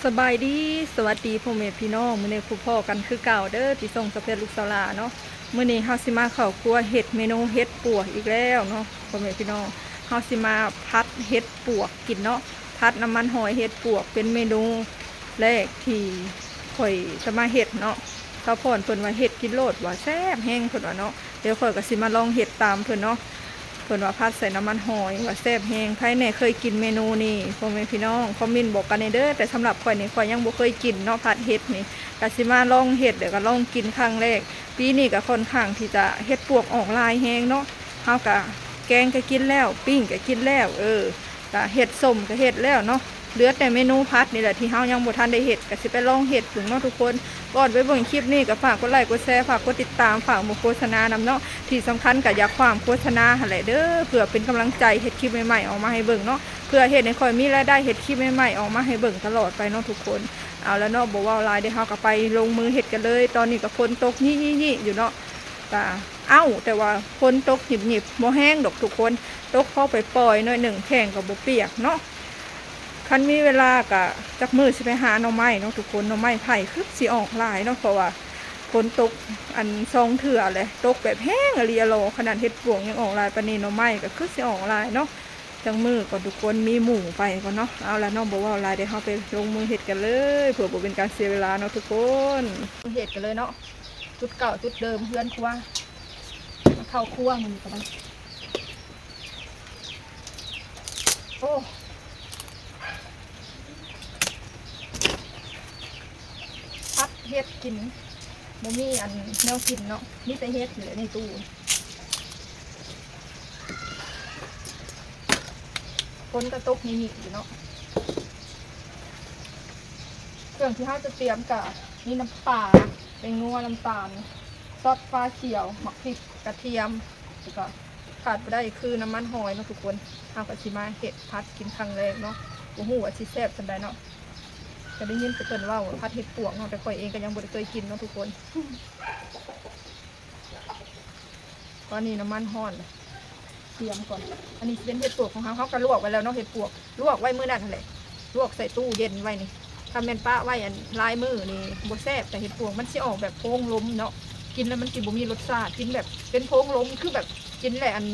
สบายดีสวัสดีพ่อแม่พี่น้องมื้อนี้ครูพ่อกันคือเก่าเด้อที่ส่งสะเพชลูกสาวลาเนาะมื้อนี้เฮาสิมาเข้าครัวเฮ็ดเมนูเฮ็ดปวกอีกแล้วเนาะพ่อแม่พี่น้องเฮาสิมาพัดเฮ็ดปวกกินเนาะพัดน้ำมันหอยเฮ็ดปวกเป็นเมนูแรกที่ข่อยจะมาเฮ็ดเนาะข้าวพรเพิ่นว่าเฮ็ดกินโลดว่าแซ่บแห้งเพิ่นว่าเนาะเดี๋ยวข่อยก็สิมาลองเฮ็ดตามเพิ่นเนาะเพิ่นว่าพัดใส่น้ำมันหอยว่าแซ่บแห้งใครแน่เคยกินเมนูนี้พ่อแม่พี่น้องคอมเมนต์บอกกันในเด้อแต่สำหรับข่อยนี่ข่อยยังบ่เคยกินเนาะผัดเห็ดนี่ก็สิมาลองเห็ดเดี๋ยวก็ลองกินครั้งแรกปีนี้ก็ค่อนข้างที่จะเห็ดปวกออกลายแห้งเนาะเฮาก็แกงก็กินแล้วปิ้งก็กินแล้วก็เห็ดส้มก็เห็ดแล้วเนาะเหลือแต่เมนูพัดนี่แหละที่เฮายังบ่ทันได้เห็ดก็สิไปลองเห็ดถึงเนาะทุกคนก่อนไปเบิ่งคลิปนี้ก็ฝากกดไลค์กดแชร์ฝากกดติดตามฝากบ่โฆษณานำเนาะที่สำคัญก็อย่าความโฆษณาหั่นแหละเด้อเพื่อเป็นกำลังใจเห็ดคลิปใหม่ๆออกมาให้เบิ่งเนาะเพื่อเห็ดให้ค่อยมีรายได้เห็ดคลิปใหม่ๆออกมาให้เบิ่งตลอดไปเนาะทุกคนเอาแล้วเนาะบ่ว่าลายได้เฮาก็ไปลงมือเห็ดกันเลยตอนนี้ก็ฝนตกยี่ๆอยู่เนาะก็แต่ว่าฝนตกหยิบๆบ่แห้งดอกทุกคนตกพอไปปล่อยหน่อยหนึ่งแข้งก็บ่เปียกเนาะคันมีเวลากะจักมือสิไปหาหน่อไม้เนาะทุกคนหน่อไม้ไผ่คือสิออกหลายเนาะเพราะว่าฝนตกอันซองเถื่อเลยตกแบบแห้งอะเรียโลขนาดเห็ดปวงยังออกลายปานนี้หน่อไม้ก็คือสิออกลายเนาะจังมือก่อนทุกคนมีหมูไปก่อนเนาะเอาละเนาะบอกว่าลายเดี๋ยวเราไปลงมือเห็ดกันเลยเผื่อบ่เป็นการเสียเวลาเนาะทุกคนเห็ดกันเลยเนาะจุดเก่าจุดเดิมเพื่อนครัวเข้าครัวมันกันโอ้พัดเห็ดกินบ่มีอันแนวกินเนาะมีแต่เห็ดเหลือในตู้คนกระตุกนี่อยู่เนาะเครื่องที่เราจะเตรียมกับนี่น้ำปลาเป็นนัวน้ำตาลซอสฟ้าเขียวหมักพริกกระเทียมแล้วก็ขาดไปได้คือน้ำมันหอยเนาะทุกคนทำกับชิมาเห็ดพัดกินครั้งแรกเนาะโอ้โหว่าชิแซ่บจังไดเนาะจะได้ยินเกินว่าพัดเห็ดปวกเนาะแต่ข่อยเองก็ยังบ่ได้เคยกินเนาะทุกคนตอนนี้น้ำมันห่อนเตรียมก่อนอันนี้เป็นเห็ดปวกของเขาก็ลวกไว้แล้วเนาะเห็ดปวกลวกไว้มื้อนั้นนั่นแหละลวกใส่ตู้เย็นไว้นี่ทำเป็นป้าไว้อันลายมือนี่บ่แซ่บแต่เห็ดปวกมันสิออกแบบโพงล้มเนาะกินแล้วมันสิบ่มีรสชาติกินแบบเป็นโพงล้มคือแบบกินแหละอัน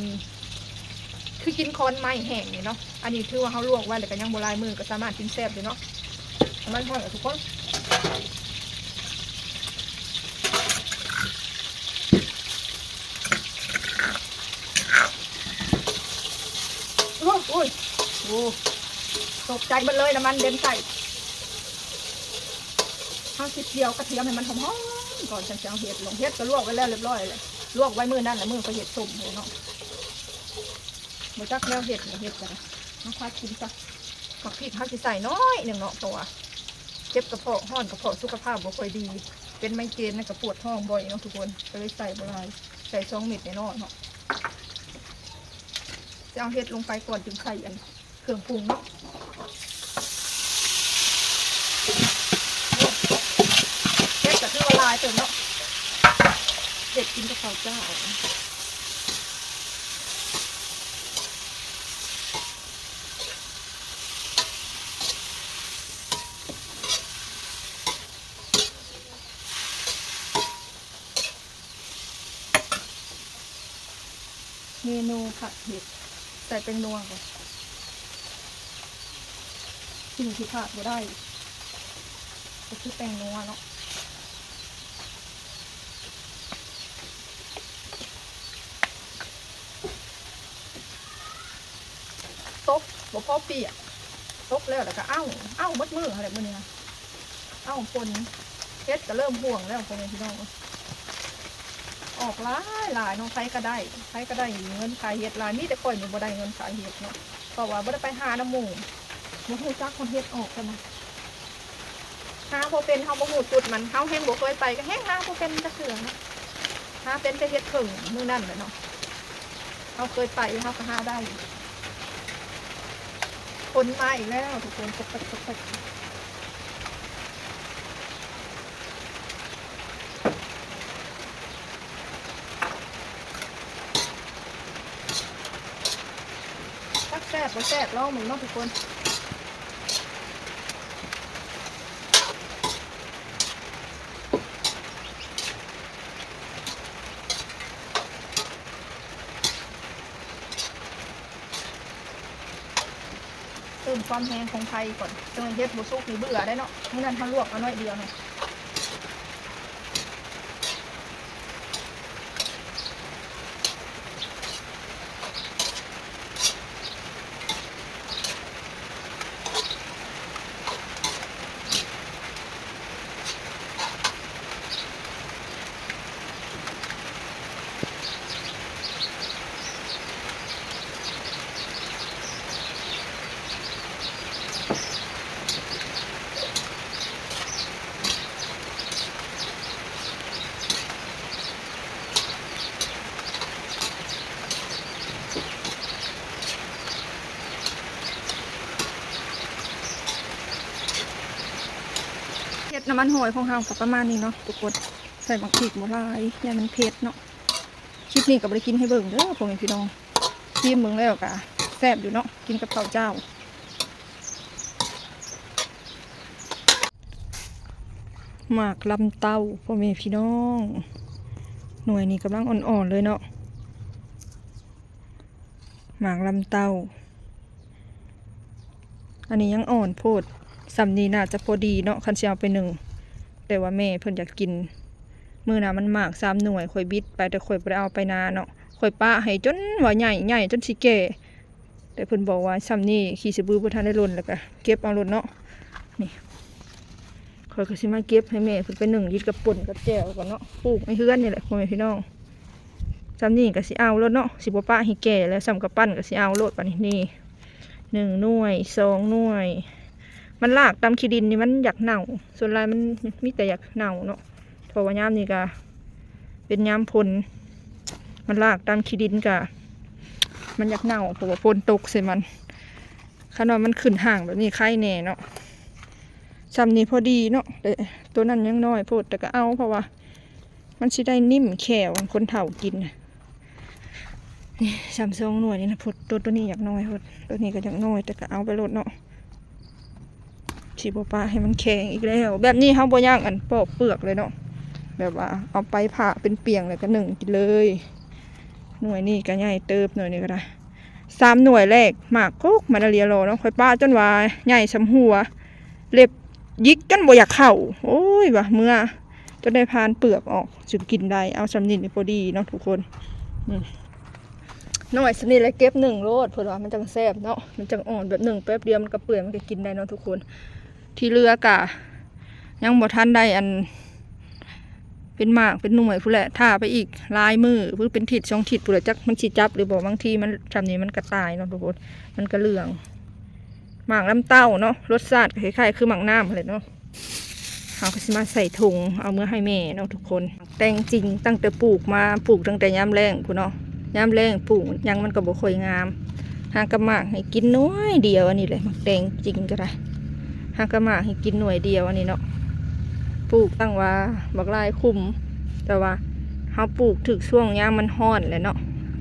คือกินคอนไม้แห้งนี่เนาะอันนี้ถือว่าเขาลวกไว้แล้วก็ยังบ่ลายมือก็สามารถกินแซ่บอยู่เนาะมันห่อนทุกคนโอ้ยโอ้ตกใจมันเลยน้ำมันเด่นใส่ข้าวเจียวกระเทียมให้มันหอมๆก่อนจะเอาเห็ดลงเห็ดก็ลวกไว้แล้วเรียบร้อยเลยลวกไว้มือนั่นแหละมือก็เห็ดสุ่มเลยเนาะมาจักแล้วเห็ดกันน้องควายกินซะผักพริกข้าวจะใส่น้อยหนึ่งเนาะตัวเจ็บกระเพาะห้อนกระเพาะสุขภาพบ่ค่อยดีเป็นไมเกรนนะกับปวดท้องบ่อยเนาะทุกคนก็เลยใส่บ่ได้ใส่2 เม็ดในนอนเนาะจะเอาเห็ดลงไปก่อนจึงใส่อันเครื่องปรุงเนาะเห็ดกับที่ละลายเติมเนาะเห็ดกินกับข้าวเจ้าเมนูผัดเห็ดใส่เป็นนัวก่อนสิ่งที่ขาดไม่ได้ก็คือแป้งนัวเนาะตบบ่พอเปียกตบแล้วก็มัดมืออะไรพวกนี้นะคนเฮ็ดก็เริ่มห่วงแล้วคนนี้พี่น้องออกหลายน้องใครก็ได้เงินขายเห็ดหลายมีแต่ข่อยนี่บ่ได้เงินขายเห็ดเนาะเพราะว่าบ่ได้ไปหาน้ำหมูบ่ฮู้จักคนเฮ็ดออกกันนะหาบ่เป็นเฮาบ่ฮู้จุดมันเฮาแห้งบ่เคยไปก็แห้งหาบ่เป็นจักเทื่อนะหาเป็นแต่เฮ็ดเพิ่งมื้อนั้นแหละเนาะเฮาเคยไปเฮาก็หาได้คนมาอีกแล้วทุกคนตกแซ่บบ่แซ่บลองมึงเนาะทุกคน ความแห้งของไทยก่อนจนเฮ็ดบุซุกนี่เบื่อได้เนาะเมื่อนั้นเขาลวกมาหน่อยเดียวเนาะเผ็ดน้ำมันหอยของเรากับประมาณนี้เนาะทุกคนใส่หมักพริกหมดลายอย่ามันเผ็ดเนาะคลิปนี้ก็ไปกินให้เบิ่งเด้อพ่อแม่พี่น้องชิมเบิ่งแล้วกะแซ่บอยู่เนาะกินกับข้าวเจ้าหมากลำเต้าพ่อแม่พี่น้องหน่วยนี้กำลังอ่อนๆเลยเนาะหมากลำเต้าอันนี้ยังอ่อนโพดสำนีน่าจะพอดีเนาะคันเชียวไปหนึ่งแต่ว่าแม่เพิ่นอยากกินมือน่ะมันหมาก3 หน่วยข่อยบิดไปแต่ข่อยบ่ได้เอาไปนาเนาะข่อยป้าให้จนว่าใหญ่จนสิแก่แต่เพิ่นบอกว่าสำนีขี้สะบือบ่ทันได้หล่นแล้วก็เก็บเอาหล่นเนาะนี่ข่อยก็สิมาเก็บให้แม่เพิ่นไปหนึ่งยิดกับป่นกับแจ่วก่อนเนาะปลูกในเฮือนนี่แหละพ่อแม่พี่น้องสำนีก็สิเอาหล่นเนาะสิบ่ป้าให้แก่แล้วสำกับปั้นก็สิเอาโลดปานนี้นี่1 หน่วย2 หน่วยมันลากตามขี้ดินนี่มันอยากเน่าส่วนลายมันมีแต่อยากเน่าเนาะเพราะว่ายามนี่ก็เป็นยามพลมันลากตามขี้ดินก็มันอยากเน่าเพราะว่าฝนตกใส่มันขนาดมันขึ้นห่างแบบนี้ไข่แน่เนาะซ้ำนี้พอดีเนาะแต่ตัวนั้นยังน้อยโพดแต่ก็เอาเพราะว่ามันสิได้นิ่มแข็งคนเฒ่ากินนี่2 หน่วยนี่นะพดตัวนี้อยากน้อยพดตัวนี้ก็อยากน้อยแต่ก็เอาไปลดเนาะฉีบปลาให้มันแข็งอีกแล้วแบบนี้เขาบ่ย่างอันปอกเปลือกเลยเนาะแบบว่าเอาไปผ่าเป็นเปียงเลยก็1กินเลยหน่วยนี้ก็ใหญ่เติบหน่วยนี้ก็ได้3 หน่วยแรกหมากกุ๊กมาดาเรียโลเนาะค่อยป้าจนว่าใหญ่สำหัวเล็บยิกกันบ่อยากเข้าโอ้ยว่ะเมื่อจนได้พานเปลือกออกจึงกินได้เอาสำนินพอดีเนาะทุกคนหน่วยสนิทแล้วเก็บ1 โลดเพื่อว่ามันจังแซ่บเนาะมันจังอ่อนแบบ1แป๊บเดียวมันก็เปื่อยมันก็กินได้เนาะทุกคนที่เรือกะยังบ่ทันได้อันเป็นหมากเป็นหน่วยผู้แหละท่าไปอีกลายมือเพื่อเป็นถิดช่องถิดผู้แหละจักมันฉีจับหรือบอกบางทีมันทำนี้มันกระตายเนาะทุกคนมันกระเหลืองหมากลำเต้าเนาะรสชาติคล้ายๆคือหมากน้ำเลยเนาะเอาก็สิมาใส่ถุงเอาเมื่อให้แม่เนาะทุกคนแตงจริงตั้งแต่ปลูกมาปลูกตั้งแต่ยามแรงผู้เนาะยามแรงปลูกยังมันก็บ่ค่อยงามหากระหมากให้กินน้อยเดียวอันนี้เลยหมากแตงจริงก็ได้หากระหมากให้กินหน่วยเดียวอันนี้เนาะปลูกตั้งว่าบักลายคุ้มแต่ว่าเขาปลูกถึกช่วงยามมันฮ้อนเลยเนาะ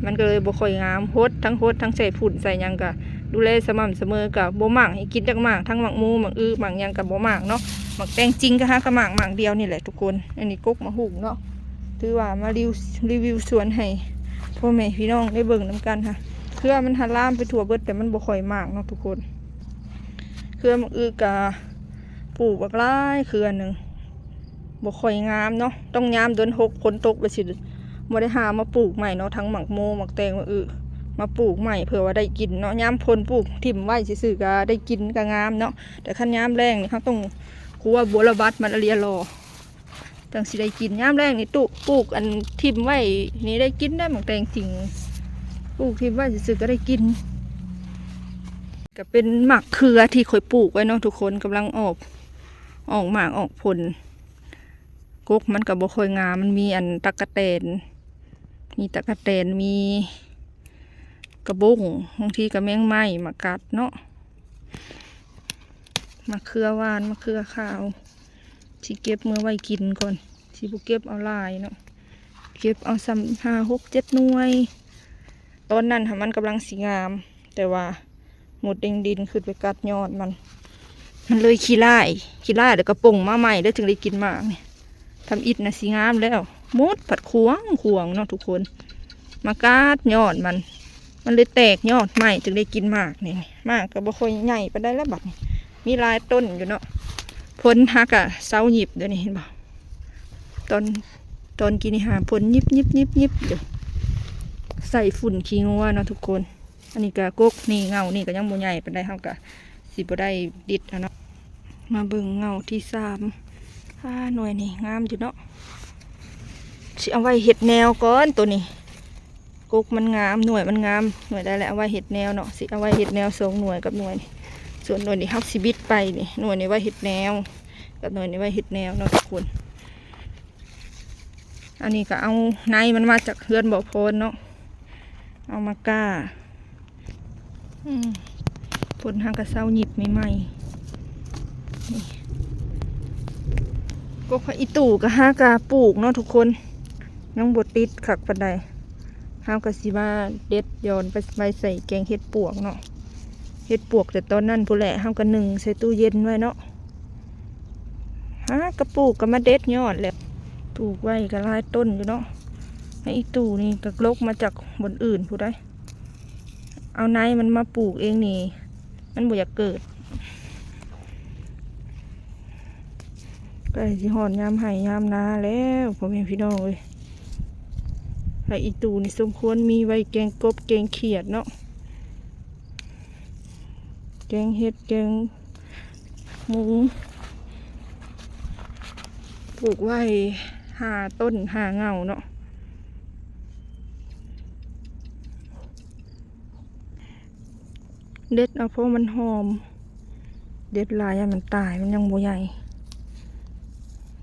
มันก็เลยบ่ค่อยงามโฮดทั้งใส่ฝุ่นใส่ยังกะดูแลสม่ำเสมอกับบ่หมากให้กินจักหมากทั้งหมากมูหมากหมากยังกับบ่หมากเนาะหมากแตงจริงก็หากระหมากเดียวนี่แหละทุกคนอันนี้ก๊กมาหุงเนาะถือว่ามารีวิวสวนให้พ่อแม่พี่น้องได้เบิ่งน้ำกันค่ะเครือมันหันล่ามไปทั่วเบิดแต่มันบ่ค่อยมากเนาะทุกคนเครือมันกะปลูกบักลายเครือหนึ่งบ่ค่อยงามเนาะต้องยามเดือน6ฝนตกไปสิบ่ได้หามาปลูกใหม่เนาะทั้งหมักโมหมักแตงมาปลูกใหม่เผื่อว่าได้กินเนาะยามฝนปลูกถิ่มไว้ซื่อๆก็ได้กินก็งามเนาะแต่คันยามแรงนี่เขาต้องคั่วบัวระบัดมันเรียรอจังสิได้กินยามแรงนี่ตุปลูกอันถิ่มไว้นี่ได้กินได้หมักแตงจริงปลูกถิ่มไว้ซื่อๆก็ได้กินก็เป็นหมักเครือที่ค่อยปลูกไว้เนาะทุกคนกำลังออกหมากออกผลก๊กมันกับบ่ค่อยงามมันมีอันตะกะแตนมีกระบุ้งบางทีก็แมงไม้มากัดเนาะมาเครือหวานมาเครือขาวที่เก็บเมื่อไว้กินก่อนที่บุเก็บเอาลายเนาะเก็บเอา5 6 7 หน่วยตอนนั้นมันกำลังสีงามแต่ว่าหมดดินขึ้นไปกัดยอดมันเลยขี้ไล่เดี๋ยวกระป่งมาใหม่ได้ถึงได้กินมากเนี่ยทำอิฐนะสีงามแล้วมดผัดขวงเนาะทุกคนมากาดยอดมัน มันเลยแตกยอดใหม่จึงได้กินหมากนี่หมากก็บ่ค่อยใหญ่ปานใดแล้วบัดนี้มีหลายต้นอยู่เนาะผลฮักอะเสาหยิบเดี๋ยวนี้เห็นบ่ตอนกินนี่หาผลยิบอยู่ใส่ฝุ่นขี้งัวเนาะทุกคนอันนี้ก็กกนี่เงานี่ก็ยังบ่ใหญ่ปานใดเฮาก็สิบ่ได้ดิดอ่ะเนาะมาเบิ่งเงาที่3หน่วยนี่งามอยู่เนาะสิเอาไว้เฮ็ดแนวก่อนตัวนี้กกมันงามหน่วยมันงามหน่วยได้แล้วเอาไว้เฮ็ดแนวเนาะสิเอาไว้เฮ็ดแนว2หน่วยกับหน่วยนี่ส่วนหน่วยนี้เฮาสิบิดไปนี่หน่วยนี้ไว้เฮ็ดแนวกับหน่วยนี้ไว้เฮ็ดแนวเนาะทุกคนอันนี้ก็เอาในมันมาจากเฮือนบ่อโพนเนาะเอามาก้าผลหางกระเซ้าหยิบใหม่ๆนี่ก็พออีตู่ก็หากาปลูกเนาะทุกคนน้องบดติดขักปันใดห้าวกะสิว่าเด็ดย้อนไปใส่แกงเห็ดปวกเนาะเห็ดปวกแต่ตอนนั้นผู้แหละห้าวกะหนึ่งใส่ตู้เย็นไว้เนาะฮะกระปลูกก็มาเด็ดยอดแล้วปลูกไว้ก็หลายต้นอยู่เนาะไอ้ตู่นี่ก็ลกมาจากบนอื่นผู้ใดเอาไนมันมาปลูกเองนี่มันบ่อยากเกิดใกล้สิหอนยามไห่ยามนาแล้วพ่อแม่พี่น้องเลยไอ้อีตูนี่สมควรมีไว้แกงกบแกงเขียดเนาะแกงเห็ดแกงหมูปลูกไว้5 ต้น5 เงาเนาะเด็ดเอาเพราะมันหอมเด็ดลายมันตายมันยังบ่ใหญ่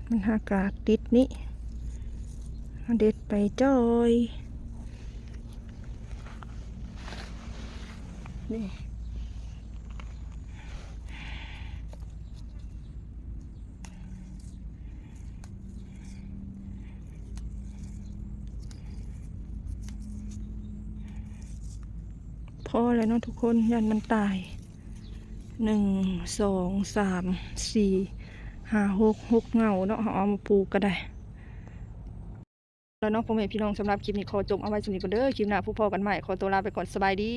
มันหากาติดนี่เด็ดไปจ้อยนี่พอแล้วเนาะทุกคนยันมันตาย1 2 3 4 5 6เงาเนาะเอามาปลูกก็ได้แล้วเนาะพ่อแม่พี่น้องสำหรับคลิปนี้ขอจบเอาไว้สำหรับนี้ก่อนเด้อคลิปหน้าพบกันใหม่ขอตัวลาไปก่อนสบายดี